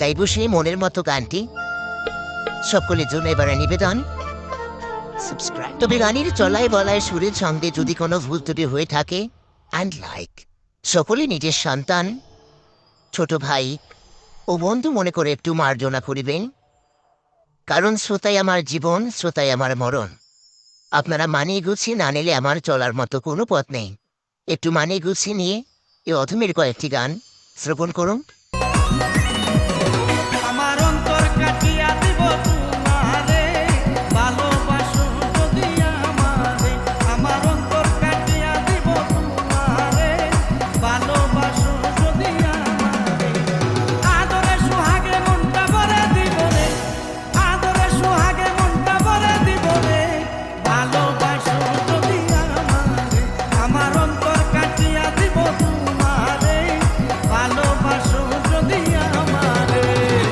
গাইব সেই মনের মতো গানটি সকলের জন্য এবারে নিবেদন সাবস্ক্রাইব। তবে গানের চলায় বলায় সুরের সঙ্গে যদি কোনো ভুল ত্রুটি হয়ে থাকে অ্যান্ড লাইক সকলে নিজের সন্তান, ছোট ভাই ও বন্ধু মনে করে একটু মার্জনা করিবেন, কারণ শ্রোতাই আমার জীবন, শ্রোতাই আমার মরণ। আপনারা মানিয়ে গুছিয়ে না নিলে আমার চলার মতো কোনো পথ নেই। একটু মানিয়ে গুছিয়ে নিয়ে এ অধমের কয়েকটি গান শ্রবণ করুন।